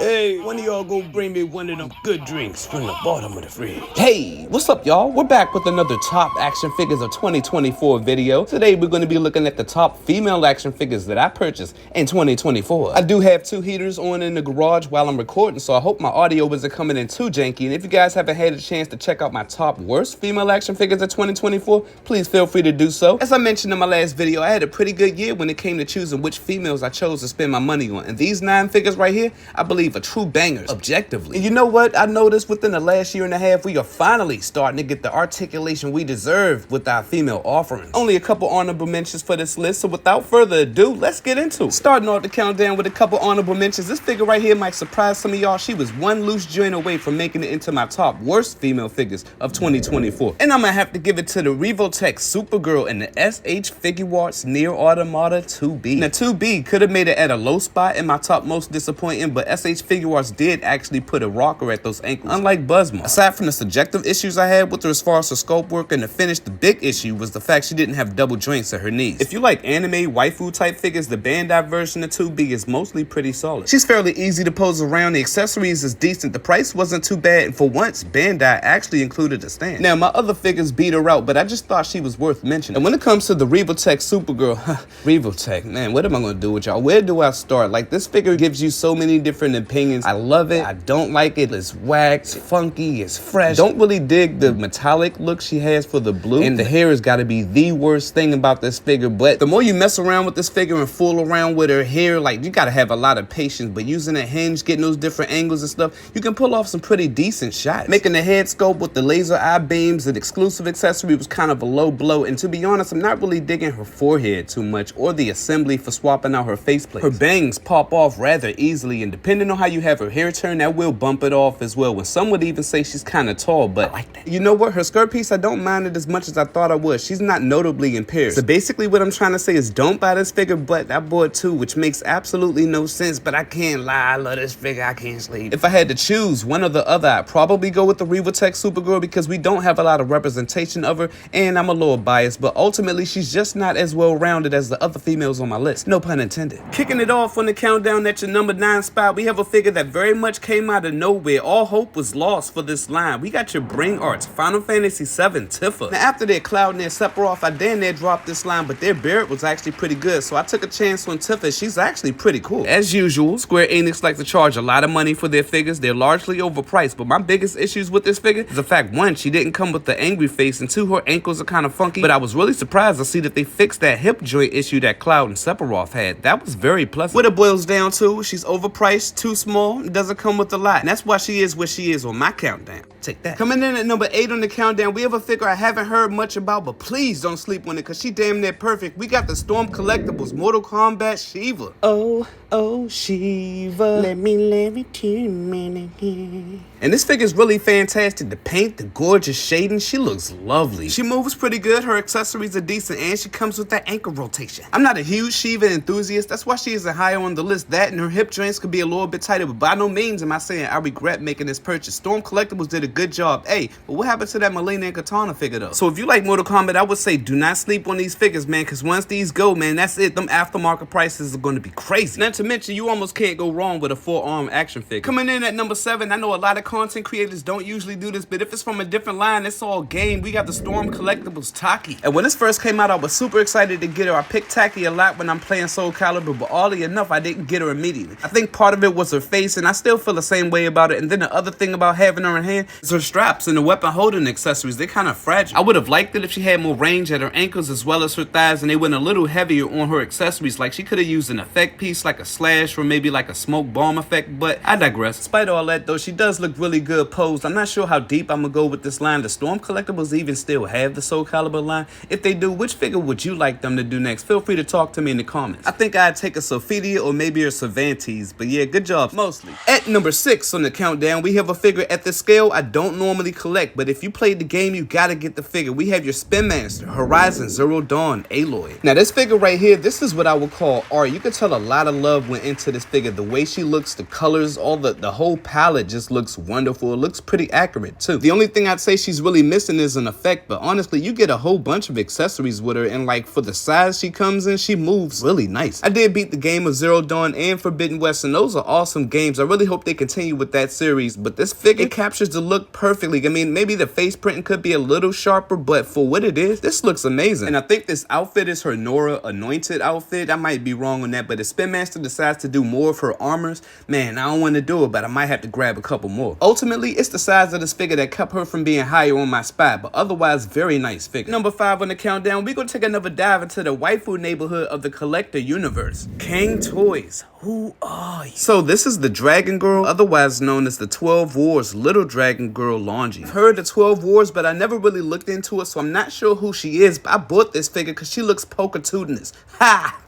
Hey, one of y'all go bring me one of them good drinks from the bottom of the fridge. Hey, what's up, y'all? We're back with another top action figures of 2024 video. Today, we're going to be looking at the top female action figures that I purchased in 2024. I do have two heaters on in the garage while I'm recording, so I hope my audio isn't coming in too janky. And if you guys haven't had a chance to check out my top worst female action figures of 2024, please feel free to do so. As I mentioned in my last video, I had a pretty good year when it came to choosing which females I chose to spend my money on. And these 9 figures right here, I believe are true bangers, objectively. And you know what? I noticed within the last year and a half, we are finally starting to get the articulation we deserve with our female offerings. Only a couple honorable mentions for this list, so without further ado, let's get into it. Starting off the countdown with a couple honorable mentions, this figure right here might surprise some of y'all. She was one loose joint away from making it into my top worst female figures of 2024. And I'm gonna have to give it to the Revotech Supergirl and the SH Figuarts Near Automata 2B. Now 2B could have made it at a low spot in my top most disappointing, but SH Figuarts did actually put a rocker at those ankles, unlike Buzzma. Aside from the subjective issues I had with her as far as her sculpt work and the finish, the big issue was the fact she didn't have double joints at her knees. If you like anime waifu type figures, the Bandai version of 2B is mostly pretty solid. She's fairly easy to pose around, the accessories is decent, the price wasn't too bad, and for once, Bandai actually included a stand. Now, my other figures beat her out, but I just thought she was worth mentioning. And when it comes to the Revotech Supergirl, Revotech, man, what am I gonna do with y'all? Where do I start? Like, this figure gives you so many different opinions. I love it, I don't like it, it's whack, it's funky, it's fresh. Don't really dig the metallic look she has for the blue, and the hair has got to be the worst thing about this figure. But the more you mess around with this figure and fool around with her hair, like, you got to have a lot of patience. But using a hinge, getting those different angles and stuff, you can pull off some pretty decent shots. Making the head sculpt with the laser eye beams, an exclusive accessory, was kind of a low blow. And to be honest, I'm not really digging her forehead too much, or the assembly for swapping out her faceplate. Her bangs pop off rather easily, and depending on how you have her hair turn, that will bump it off as well. When some would even say she's kind of tall, but I like that. You know what? Her skirt piece, I don't mind it as much as I thought I would. She's not notably impaired. So basically what I'm trying to say is don't buy this figure, but I bought 2, which makes absolutely no sense, but I can't lie. I love this figure. I can't sleep. If I had to choose one or the other, I'd probably go with the Revotech Supergirl because we don't have a lot of representation of her, and I'm a little biased, but ultimately she's just not as well-rounded as the other females on my list. No pun intended. Kicking it off on the countdown at your number 9 spot, we have a figure that very much came out of nowhere. All hope was lost for this line. We got your Brain Arts Final Fantasy VII Tifa. Now after their Cloud and their Sephiroth, I damn near dropped this line, but their Barrett was actually pretty good, so I took a chance on Tifa. She's actually pretty cool. As usual, Square Enix like to charge a lot of money for their figures. They're largely overpriced, but my biggest issues with this figure is the fact, 1, she didn't come with the angry face, and 2, her ankles are kind of funky, but I was really surprised to see that they fixed that hip joint issue that Cloud and Sephiroth had. That was very pleasant. What it boils down to, she's overpriced, too small, and doesn't come with a lot, and that's why she is where she is on my countdown. Take that. Coming in at number 8 on the countdown, we have a figure I haven't heard much about, but please don't sleep on it because she damn near perfect. We got the Storm Collectibles Mortal Kombat Shiva. Oh, Shiva, let me turn here. And this figure is really fantastic. The paint, the gorgeous shading, she looks lovely. She moves pretty good, her accessories are decent, and she comes with that ankle rotation. I'm not a huge Shiva enthusiast, that's why she isn't higher on the list. That and her hip joints could be a little bit tighter, but by no means am I saying I regret making this purchase. Storm Collectibles did a good job. Hey, but what happened to that Melina and Katana figure though? So if you like Mortal Kombat, I would say do not sleep on these figures, man, because once these go, man, that's it. Them aftermarket prices are going to be crazy. Not to mention, you almost can't go wrong with a 4-arm action figure. Coming in at number 7, I know a lot of content creators don't usually do this, but if it's from a different line, it's all game. We got the Storm Collectibles Taki. And when this first came out, I was super excited to get her. I picked Taki a lot when I'm playing Soul Calibur, but oddly enough, I didn't get her immediately. I think part of it was her face, and I still feel the same way about it. And then the other thing about having her in hand is her straps and the weapon holding accessories. They're kind of fragile. I would have liked it if she had more range at her ankles as well as her thighs, and they went a little heavier on her accessories. Like she could have used an effect piece like a slash or maybe like a smoke bomb effect, but I digress. Despite all that though, she does look really good posed. I'm not sure how deep I'm gonna go with this line. The Storm Collectibles even still have the Soul Calibur line? If they do, which figure would you like them to do next? Feel free to talk to me in the comments. I think I'd take a Sophidia or maybe a Cervantes, but yeah, good job mostly. At number 6 on the countdown, we have a figure at the scale I don't normally collect, but if you played the game, you gotta get the figure. We have your Spin Master, Horizon Zero Dawn, Aloy. Now this figure right here, this is what I would call art. You can tell a lot of love love went into this figure. The way she looks, the colors, all the whole palette just looks wonderful. It looks pretty accurate too. The only thing I'd say she's really missing is an effect, but honestly, you get a whole bunch of accessories with her, and like for the size she comes in, she moves really nice. I did beat the game of Zero Dawn and Forbidden West, and those are awesome games. I really hope they continue with that series, but this figure captures the look perfectly. I mean, maybe the face printing could be a little sharper, but for what it is, this looks amazing. And I think this outfit is her Nora Anointed outfit. I might be wrong on that, but if Spin Master decides to do more of her armors, man, I don't want to do it, but I might have to grab a couple more. Ultimately, it's the size of this figure that kept her from being higher on my spot, but otherwise, very nice figure. Number 5 on the countdown, we're gonna take another dive into the waifu neighborhood of the collector universe. King Toys. Who are you? So this is the Dragon Girl, otherwise known as the 12 Wars Little Dragon Girl Longji. I've heard the 12 Wars, but I never really looked into it, so I'm not sure who she is, but I bought this figure because she looks polka-tudinous. Ha!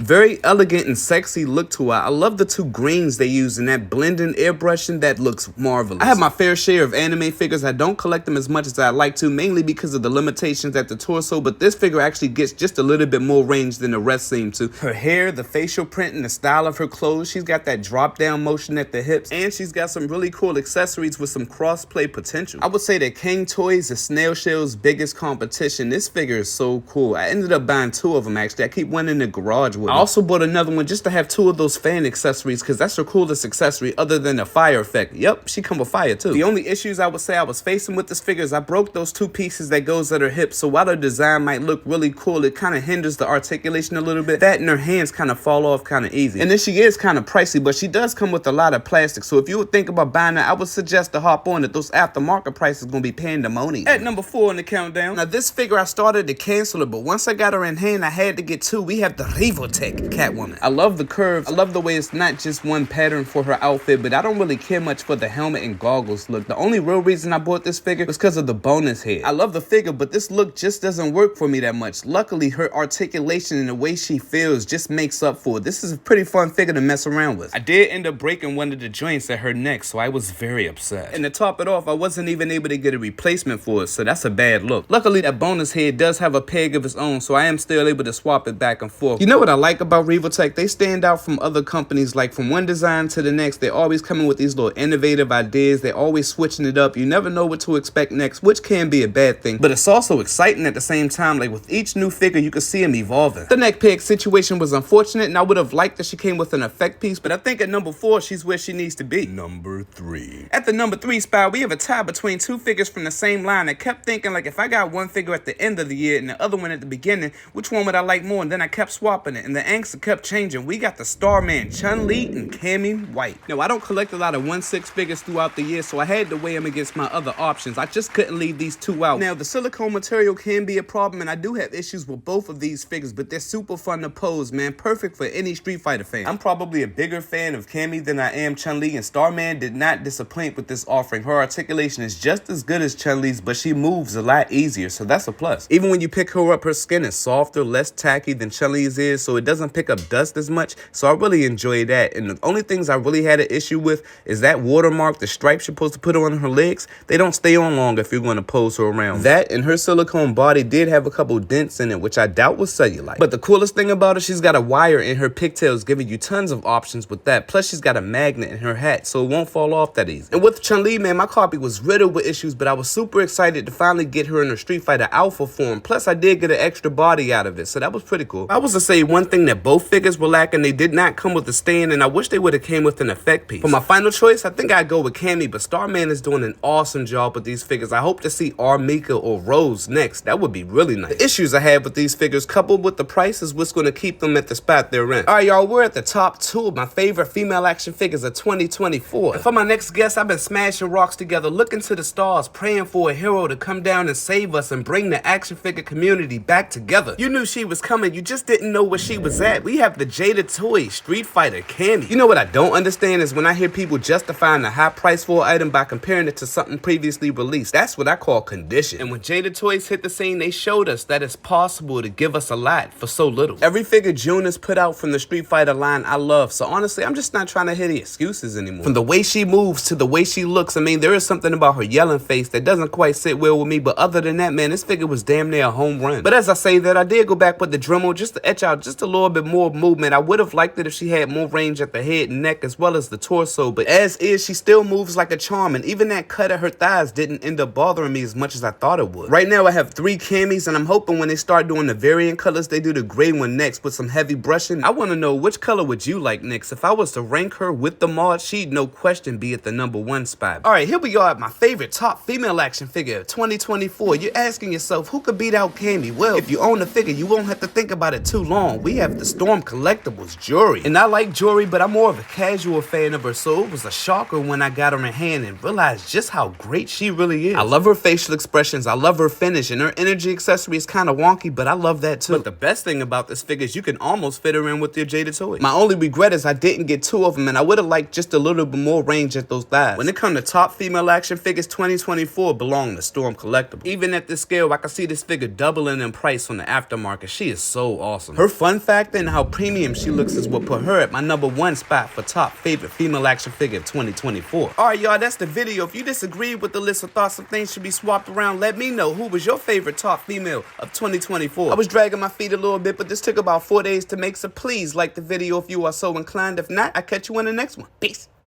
Very elegant and sexy look to her. I love the two greens they use in that blending airbrushing. That looks marvelous. I have my fair share of anime figures. I don't collect them as much as I'd like to, mainly because of the limitations at the torso, but this figure actually gets just a little bit more range than the rest seem to. Her hair, the facial print, and the style of her clothes. She's got that drop down motion at the hips, and she's got some really cool accessories with some cross-play potential. I would say that King Toys is Snail Shell's biggest competition. This figure is so cool. I ended up buying 2 of them actually. I keep one in the garage with me. I also bought another one just to have 2 of those fan accessories because that's her coolest accessory other than the fire effect. Yep, she come with fire too. The only issues I would say I was facing with this figure is I broke those 2 pieces that goes at her hips, so while her design might look really cool, it kind of hinders the articulation a little bit. That and her hands kind of fall off kind of easy. And then she is kind of pricey, but she does come with a lot of plastic, so if you would think about buying her, I would suggest to hop on it. Those aftermarket prices gonna be pandemonium. At number 4 on the countdown, now this figure I started to cancel it, but once I got her in hand, I had to get 2. We have the Revotech Catwoman. I love the curves. I love the way it's not just one pattern for her outfit, but I don't really care much for the helmet and goggles look. The only real reason I bought this figure was because of the bonus head. I love the figure, but this look just doesn't work for me that much. Luckily, her articulation and the way she feels just makes up for it. This is a pretty fun figure to mess around with. I did end up breaking one of the joints at her neck, so I was very upset. And to top it off, I wasn't even able to get a replacement for it, so that's a bad look. Luckily, that bonus head does have a peg of its own, so I am still able to swap it back and forth. You know what I like about Revotech? They stand out from other companies. Like from one design to the next, they're always coming with these little innovative ideas. They're always switching it up. You never know what to expect next, which can be a bad thing, but it's also exciting at the same time. Like with each new figure, you can see them evolving. The neck peg situation was unfortunate, and I would have liked that she came with an effect piece, but I think at number 4, she's where she needs to be. Number 3. At the number 3 spot, we have a tie between 2 figures from the same line. I kept thinking, like, if I got one figure at the end of the year and the other one at the beginning, which one would I like more? And then I kept swapping it, and the angst kept changing. We got the StarMan Chun and Cammy White. Now, I don't collect a lot of 1/6 figures throughout the year, so I had to weigh them against my other options. I just couldn't leave these 2 out. Now, the silicone material can be a problem, and I do have issues with both of these figures, but they're super fun to pose, man. Perfect for any Street Fighter fan. I'm probably a bigger fan of Cammy than I am Chun-Li, and StarMan did not disappoint with this offering. Her articulation is just as good as Chun-Li's, but she moves a lot easier, so that's a plus. Even when you pick her up, her skin is softer, less tacky than Chun-Li's is, so it doesn't pick up dust as much, so I really enjoy that. And the only things I really had an issue with is that watermark, the stripes you're supposed to put on her legs, they don't stay on long if you're going to pose her around. That and her silicone body did have a couple dents in it, which I doubt was cellulite. But the coolest thing about her, she's got a wire in her pigtails, giving you tons of options with that. Plus, she's got a magnet in her hat, so it won't fall off that easy. And with Chun-Li, man, my copy was riddled with issues, but I was super excited to finally get her in her Street Fighter Alpha form. Plus, I did get an extra body out of it, so that was pretty cool. I was to say one thing that both figures were lacking, they did not come with a stand, and I wish they would have came with an effect piece. For my final choice, I think I'd go with Cammy, but StarMan is doing an awesome job with these figures. I hope to see Armika or Rose next. That would be really nice. The issues I have with these figures, coupled with the price, is what's going to keep them at the spot they're in. Alright, y'all, we're at the top 2 of my favorite female action figures of 2024. And for my next guest, I've been smashing rocks together, looking to the stars, praying for a hero to come down and save us and bring the action figure community back together. You knew she was coming, you just didn't know where she was at. We have the Jada Toy Street Fighter Cammy. You know what I don't understand is when I hear people justifying the high price for an item by comparing it to something previously released. That's what I call condition. And when Jada Toys hit the scene, they showed us that it's possible to give us a lot for so little. Every figure June has put out from the Street Fighter line I love, so honestly, I'm just not trying to hear the excuses anymore. From the way she moves to the way she looks, I mean, there is something about her yelling face that doesn't quite sit well with me, but other than that, man, this figure was damn near a home run. But as I say that, said, I did go back with the Dremel just to etch out just a little bit more movement. I would have liked it if she had more range at the head and neck as well as the torso, but as is, she still moves like a charm, and even that cut at her thighs didn't end up bothering me as much as I thought it would. Right now I have 3 Cammys, and I'm hoping when they start doing the variant colors, they do the gray one next with some heavy brushing. I want to know, which color would you like next? If I was to rank her with the mod, she'd no question be at the #1 spot. Alright, here we are at my favorite top female action figure of 2024. You're asking yourself, who could beat out Cammy? Well, if you own the figure, you won't have to think about it too long. We have the Storm Collectibles Juri. And I like Juri, but I'm more of a casual fan of her, so it was a shocker when I got her in hand and realized just how great she really is. I love her facial expressions, I love her finish, and her energy accessory is kind of wonky, but I love that too. But the best thing about this figure is you can almost fit her in with your Jada toy. My only regret is I didn't get 2 of them, and I would have liked just a little bit more range at those thighs. When it comes to top female action figures, 2024 belong to Storm Collectibles. Even at this scale, I can see this figure doubling in price on the aftermarket. She is so awesome. Her fun factor and how premium she looks is what put her at my #1 spot for top favorite female action figure of 2024. Alright y'all, that's the video. If you disagreed with the list or thought some things should be swapped around, let me know. Who was your favorite top female of 2024? I was dragging my feet a little bit, but this took about 4 days to make, so please like the video if you are so inclined. If not, I'll catch you in the next one. Peace.